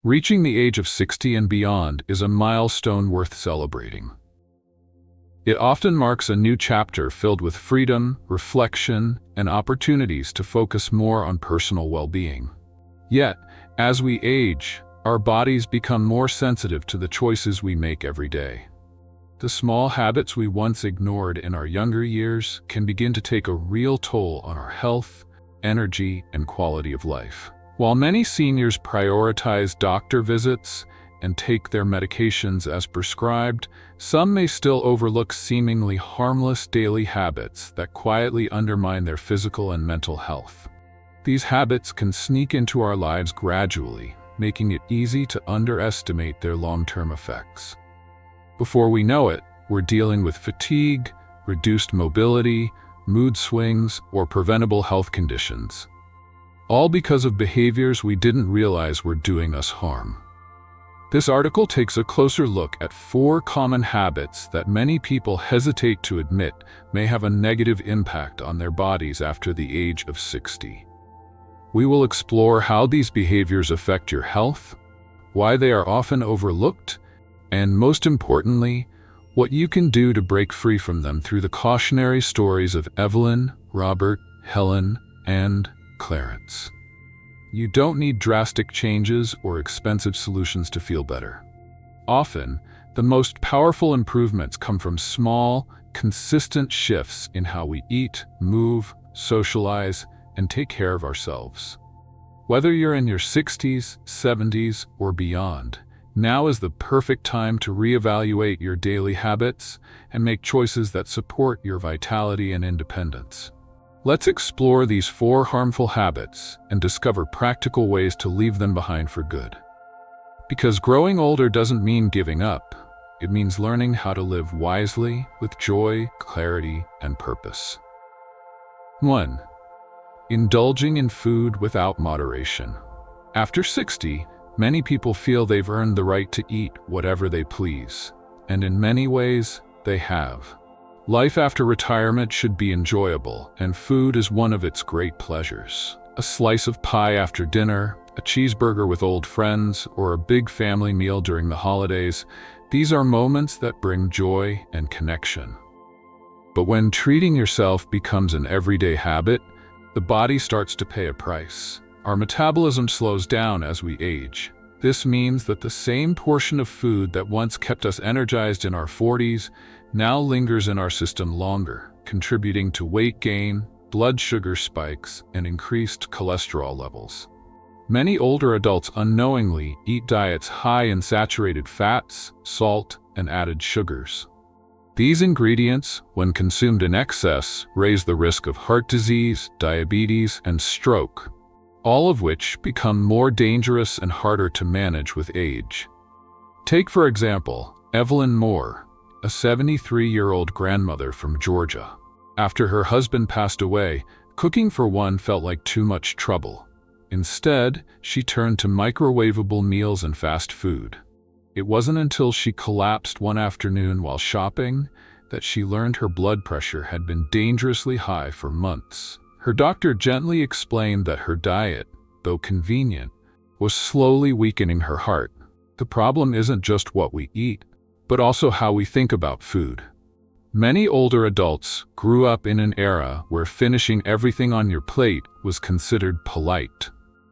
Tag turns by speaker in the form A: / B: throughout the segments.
A: Reaching the age of 60 and beyond is a milestone worth celebrating. It often marks a new chapter filled with freedom, reflection, and opportunities to focus more on personal well-being. Yet, as we age, our bodies become more sensitive to the choices we make every day. The small habits we once ignored in our younger years can begin to take a real toll on our health, energy, and quality of life. While many seniors prioritize doctor visits and take their medications as prescribed, some may still overlook seemingly harmless daily habits that quietly undermine their physical and mental health. These habits can sneak into our lives gradually, making it easy to underestimate their long-term effects. Before we know it, we're dealing with fatigue, reduced mobility, mood swings, or preventable health conditions, all because of behaviors we didn't realize were doing us harm. This article takes a closer look at 4 common habits that many people hesitate to admit may have a negative impact on their bodies after the age of 60. We will explore how these behaviors affect your health, why they are often overlooked, and most importantly, what you can do to break free from them through the cautionary stories of Evelyn, Robert, Helen, and Clarence. You don't need drastic changes or expensive solutions to feel better. Often, the most powerful improvements come from small, consistent shifts in how we eat, move, socialize, and take care of ourselves. Whether you're in your 60s, 70s, or beyond, now is the perfect time to reevaluate your daily habits and make choices that support your vitality and independence. Let's explore these 4 harmful habits and discover practical ways to leave them behind for good. Because growing older doesn't mean giving up. It means learning how to live wisely, with joy, clarity, and purpose. 1. Indulging in food without moderation. After 60, many people feel they've earned the right to eat whatever they please, and in many ways, they have. Life after retirement should be enjoyable, and food is one of its great pleasures. A slice of pie after dinner, a cheeseburger with old friends, or a big family meal during the holidays, these are moments that bring joy and connection. But when treating yourself becomes an everyday habit, the body starts to pay a price. Our metabolism slows down as we age. This means that the same portion of food that once kept us energized in our 40s now lingers in our system longer, contributing to weight gain, blood sugar spikes, and increased cholesterol levels. Many older adults unknowingly eat diets high in saturated fats, salt, and added sugars. These ingredients, when consumed in excess, raise the risk of heart disease, diabetes, and stroke, all of which become more dangerous and harder to manage with age. Take, for example, Evelyn Moore, a 73-year-old grandmother from Georgia. After her husband passed away, cooking for one felt like too much trouble. Instead, she turned to microwavable meals and fast food. It wasn't until she collapsed one afternoon while shopping that she learned her blood pressure had been dangerously high for months. Her doctor gently explained that her diet, though convenient, was slowly weakening her heart. The problem isn't just what we eat, but also how we think about food. Many older adults grew up in an era where finishing everything on your plate was considered polite,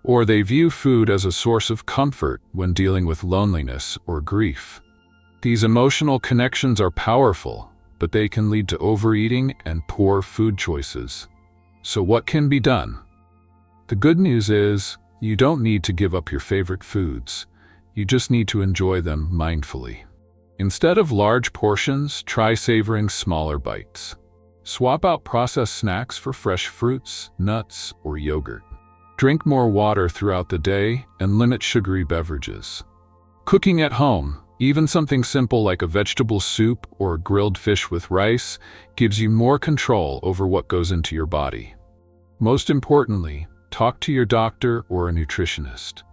A: or they view food as a source of comfort when dealing with loneliness or grief. These emotional connections are powerful, but they can lead to overeating and poor food choices. So what can be done? The good news is, you don't need to give up your favorite foods. You just need to enjoy them mindfully. Instead of large portions, try savoring smaller bites. Swap out processed snacks for fresh fruits, nuts, or yogurt. Drink more water throughout the day and limit sugary beverages. Cooking at home, even something simple like a vegetable soup or grilled fish with rice, gives you more control over what goes into your body. Most importantly, talk to your doctor or a nutritionist.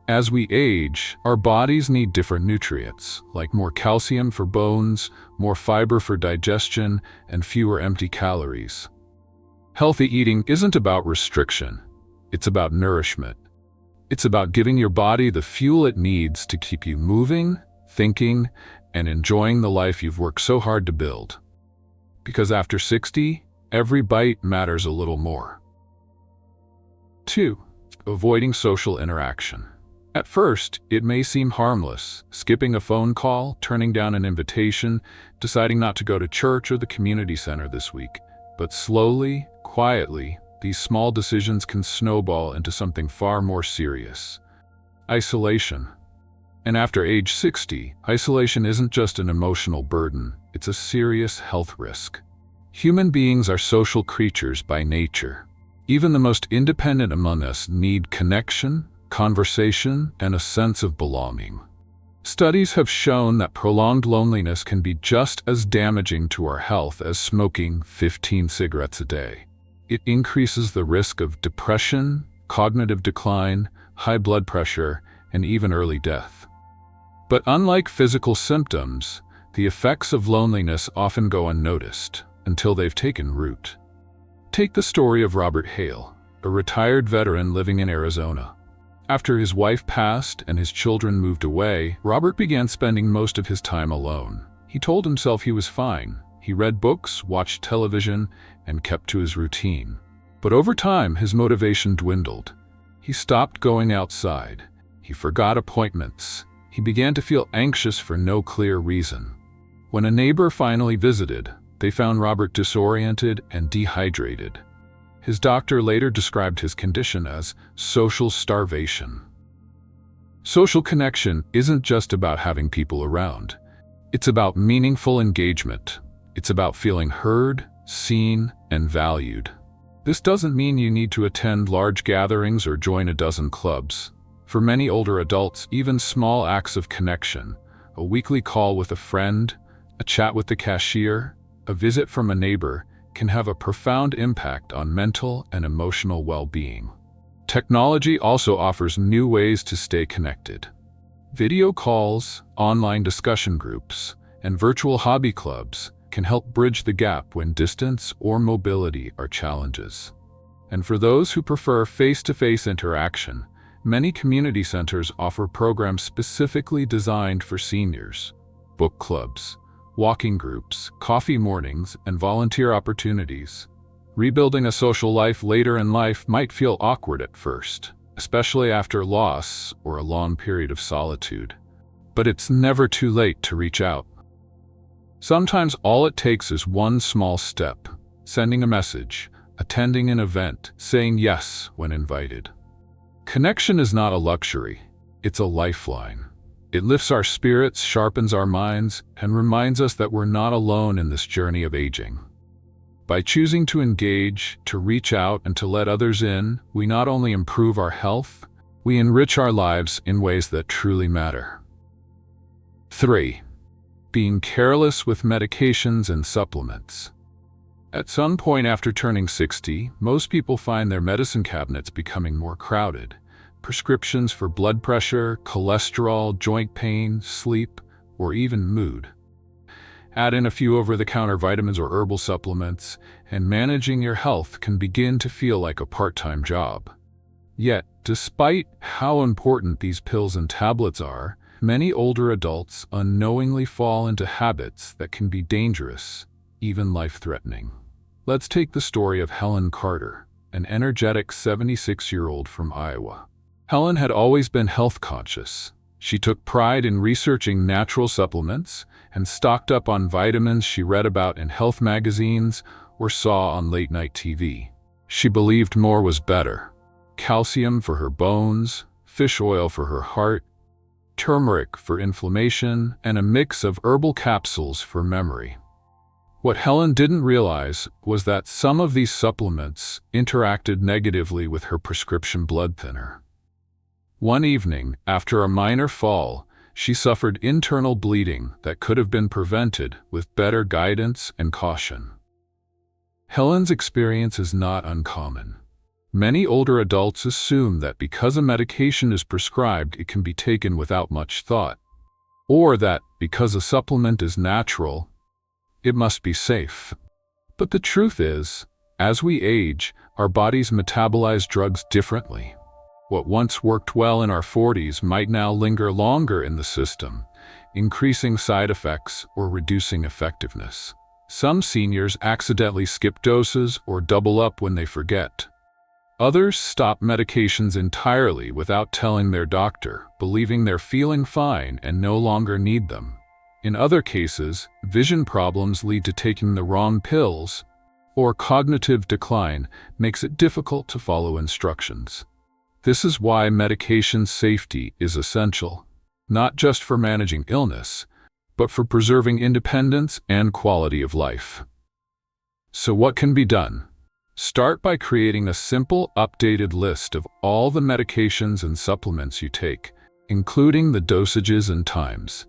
A: As we age, our bodies need different nutrients, like more calcium for bones, more fiber for digestion, and fewer empty calories. Healthy eating isn't about restriction, it's about nourishment. It's about giving your body the fuel it needs to keep you moving, thinking, and enjoying the life you've worked so hard to build. Because after 60, every bite matters a little more. 2. Avoiding social interaction. At first, it may seem harmless, skipping a phone call, turning down an invitation, deciding not to go to church or the community center this week. But slowly, quietly, these small decisions can snowball into something far more serious. Isolation. And after age 60, isolation isn't just an emotional burden, it's a serious health risk. Human beings are social creatures by nature. Even the most independent among us need connection, conversation, and a sense of belonging. Studies have shown that prolonged loneliness can be just as damaging to our health as smoking 15 cigarettes a day. It increases the risk of depression, cognitive decline, high blood pressure, and even early death. But unlike physical symptoms, the effects of loneliness often go unnoticed until they've taken root. Take the story of Robert Hale, a retired veteran living in Arizona. After his wife passed and his children moved away, Robert began spending most of his time alone. He told himself he was fine. He read books, watched television, and kept to his routine. But over time, his motivation dwindled. He stopped going outside. He forgot appointments. He began to feel anxious for no clear reason. When a neighbor finally visited, they found Robert disoriented and dehydrated. His doctor later described his condition as social starvation. Social connection isn't just about having people around. It's about meaningful engagement. It's about feeling heard, seen, and valued. This doesn't mean you need to attend large gatherings or join a dozen clubs. For many older adults, even small acts of connection, a weekly call with a friend, a chat with the cashier, a visit from a neighbor, can have a profound impact on mental and emotional well-being. Technology also offers new ways to stay connected. Video calls, online discussion groups, and virtual hobby clubs can help bridge the gap when distance or mobility are challenges. And for those who prefer face-to-face interaction, many community centers offer programs specifically designed for seniors. Book clubs, walking groups, coffee mornings, and volunteer opportunities. Rebuilding a social life later in life might feel awkward at first, especially after loss or a long period of solitude. But it's never too late to reach out. Sometimes all it takes is one small step, sending a message, attending an event, saying yes when invited. Connection is not a luxury, it's a lifeline. It lifts our spirits, sharpens our minds, and reminds us that we're not alone in this journey of aging. By choosing to engage, to reach out, and to let others in, we not only improve our health, we enrich our lives in ways that truly matter. 3. Being careless with medications and supplements. At some point after turning 60, most people find their medicine cabinets becoming more crowded. Prescriptions for blood pressure, cholesterol, joint pain, sleep, or even mood. Add in a few over-the-counter vitamins or herbal supplements, and managing your health can begin to feel like a part-time job. Yet, despite how important these pills and tablets are, many older adults unknowingly fall into habits that can be dangerous, even life-threatening. Let's take the story of Helen Carter, an energetic 76-year-old from Iowa. Helen had always been health-conscious. She took pride in researching natural supplements and stocked up on vitamins she read about in health magazines or saw on late-night TV. She believed more was better. Calcium for her bones, fish oil for her heart, turmeric for inflammation, and a mix of herbal capsules for memory. What Helen didn't realize was that some of these supplements interacted negatively with her prescription blood thinner. One evening, after a minor fall, she suffered internal bleeding that could have been prevented with better guidance and caution. Helen's experience is not uncommon. Many older adults assume that because a medication is prescribed, it can be taken without much thought, or that because a supplement is natural, it must be safe. But the truth is, as we age, our bodies metabolize drugs differently. What once worked well in our 40s might now linger longer in the system, increasing side effects or reducing effectiveness. Some seniors accidentally skip doses or double up when they forget. Others stop medications entirely without telling their doctor, believing they're feeling fine and no longer need them. In other cases, vision problems lead to taking the wrong pills, or cognitive decline makes it difficult to follow instructions. This is why medication safety is essential, not just for managing illness, but for preserving independence and quality of life. So what can be done? Start by creating a simple, updated list of all the medications and supplements you take, including the dosages and times.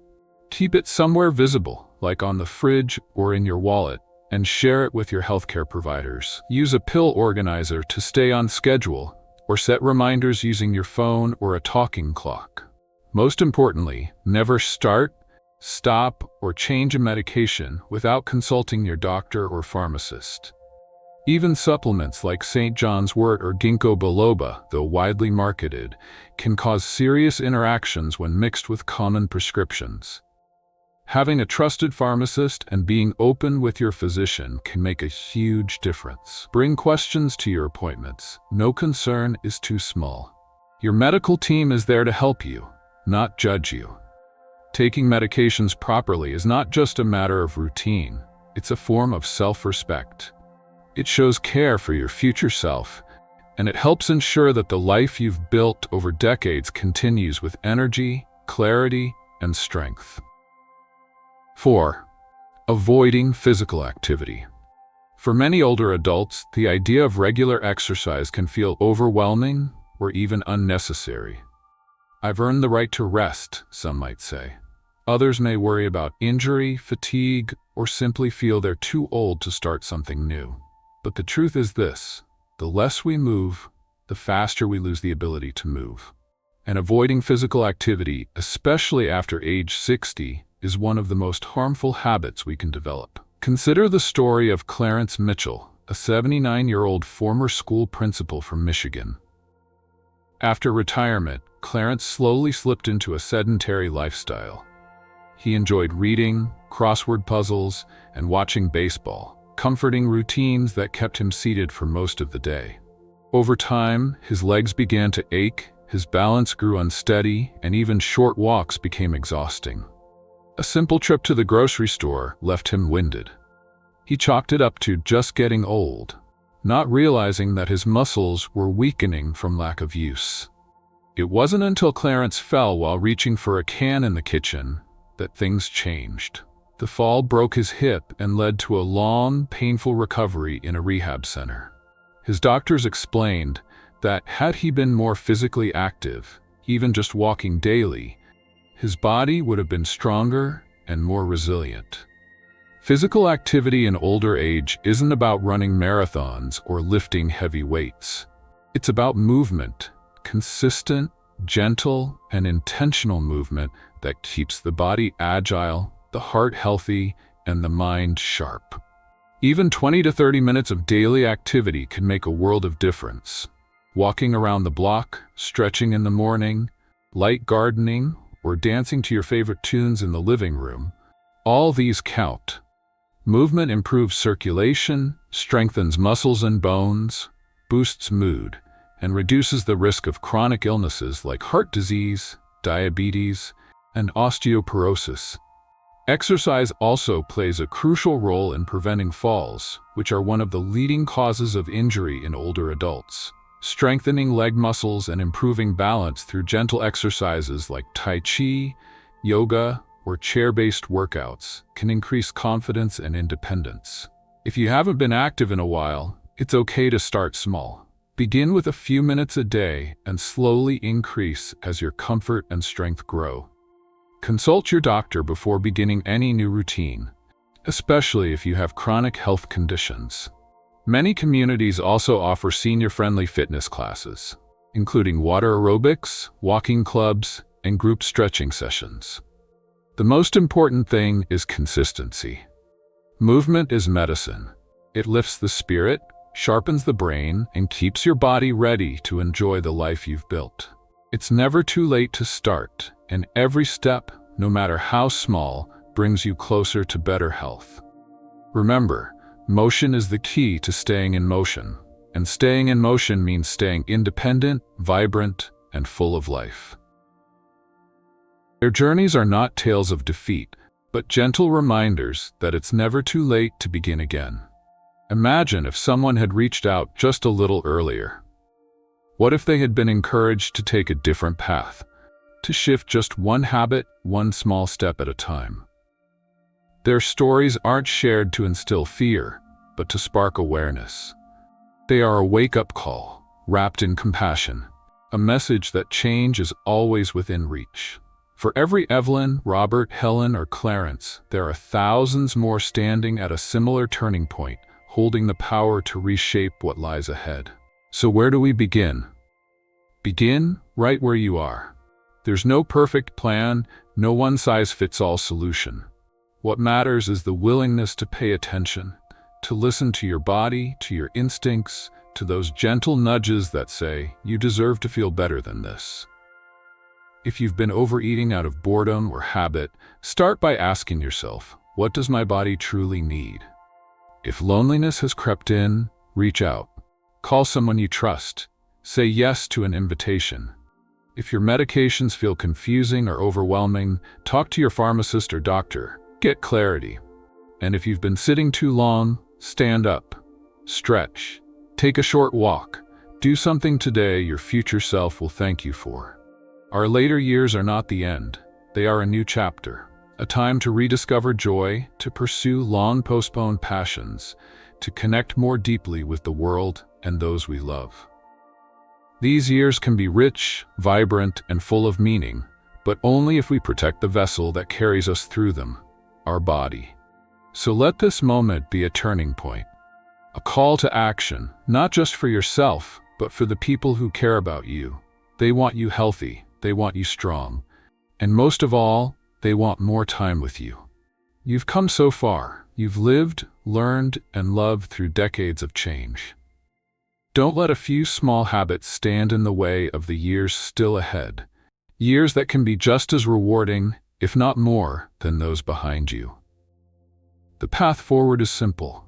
A: Keep it somewhere visible, like on the fridge or in your wallet, and share it with your healthcare providers. Use a pill organizer to stay on schedule, or set reminders using your phone or a talking clock. Most importantly, never start, stop, or change a medication without consulting your doctor or pharmacist. Even supplements like St. John's wort or ginkgo biloba, though widely marketed, can cause serious interactions when mixed with common prescriptions. Having a trusted pharmacist and being open with your physician can make a huge difference. Bring questions to your appointments. No concern is too small. Your medical team is there to help you, not judge you. Taking medications properly is not just a matter of routine, it's a form of self-respect. It shows care for your future self, and it helps ensure that the life you've built over decades continues with energy, clarity, and strength. 4. Avoiding physical activity. For many older adults, the idea of regular exercise can feel overwhelming or even unnecessary. I've earned the right to rest, some might say. Others may worry about injury, fatigue, or simply feel they're too old to start something new. But the truth is this: the less we move, the faster we lose the ability to move. And avoiding physical activity, especially after age 60, is one of the most harmful habits we can develop. Consider the story of Clarence Mitchell, a 79-year-old former school principal from Michigan. After retirement, Clarence slowly slipped into a sedentary lifestyle. He enjoyed reading, crossword puzzles, and watching baseball, comforting routines that kept him seated for most of the day. Over time, his legs began to ache, his balance grew unsteady, and even short walks became exhausting. A simple trip to the grocery store left him winded. He chalked it up to just getting old, not realizing that his muscles were weakening from lack of use. It wasn't until Clarence fell while reaching for a can in the kitchen that things changed. The fall broke his hip and led to a long, painful recovery in a rehab center. His doctors explained that had he been more physically active, even just walking daily, his body would have been stronger and more resilient. Physical activity in older age isn't about running marathons or lifting heavy weights. It's about movement, consistent, gentle, and intentional movement that keeps the body agile, the heart healthy, and the mind sharp. Even 20 to 30 minutes of daily activity can make a world of difference. Walking around the block, stretching in the morning, light gardening, or dancing to your favorite tunes in the living room, all these count. Movement improves circulation, strengthens muscles and bones, boosts mood, and reduces the risk of chronic illnesses like heart disease, diabetes, and osteoporosis. Exercise also plays a crucial role in preventing falls, which are one of the leading causes of injury in older adults. Strengthening leg muscles and improving balance through gentle exercises like Tai Chi, yoga, or chair-based workouts can increase confidence and independence. If you haven't been active in a while, it's okay to start small. Begin with a few minutes a day and slowly increase as your comfort and strength grow. Consult your doctor before beginning any new routine, especially if you have chronic health conditions. Many communities also offer senior-friendly fitness classes, including water aerobics, walking clubs, and group stretching sessions. The most important thing is consistency. Movement is medicine. It lifts the spirit, sharpens the brain, and keeps your body ready to enjoy the life you've built. It's never too late to start, and every step, no matter how small, brings you closer to better health. Remember, motion is the key to staying in motion, and staying in motion means staying independent, vibrant, and full of life. Their journeys are not tales of defeat, but gentle reminders that it's never too late to begin again. Imagine if someone had reached out just a little earlier. What if they had been encouraged to take a different path, to shift just one habit, one small step at a time? Their stories aren't shared to instill fear, but to spark awareness. They are a wake-up call, wrapped in compassion, a message that change is always within reach. For every Evelyn, Robert, Helen, or Clarence, there are thousands more standing at a similar turning point, holding the power to reshape what lies ahead. So where do we begin? Begin right where you are. There's no perfect plan, no one-size-fits-all solution. What matters is the willingness to pay attention, to listen to your body, to your instincts, to those gentle nudges that say, you deserve to feel better than this. If you've been overeating out of boredom or habit, start by asking yourself, what does my body truly need? If loneliness has crept in, reach out. Call someone you trust. Say yes to an invitation. If your medications feel confusing or overwhelming, talk to your pharmacist or doctor. Get clarity. And if you've been sitting too long, stand up. Stretch. Take a short walk. Do something today your future self will thank you for. Our later years are not the end. They are a new chapter. A time to rediscover joy, to pursue long-postponed passions, to connect more deeply with the world and those we love. These years can be rich, vibrant, and full of meaning, but only if we protect the vessel that carries us through them, our body. So let this moment be a turning point, a call to action, not just for yourself, but for the people who care about you. They want you healthy, they want you strong, and most of all, they want more time with you. You've come so far. You've lived, learned, and loved through decades of change. Don't let a few small habits stand in the way of the years still ahead, years that can be just as rewarding, if not more, than those behind you. The path forward is simple.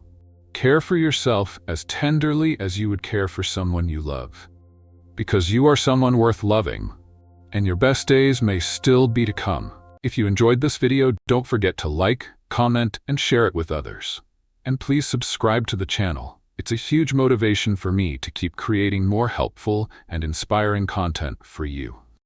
A: Care for yourself as tenderly as you would care for someone you love, because you are someone worth loving, and your best days may still be to come. If you enjoyed this video, don't forget to like, comment, and share it with others. And please subscribe to the channel. It's a huge motivation for me to keep creating more helpful and inspiring content for you.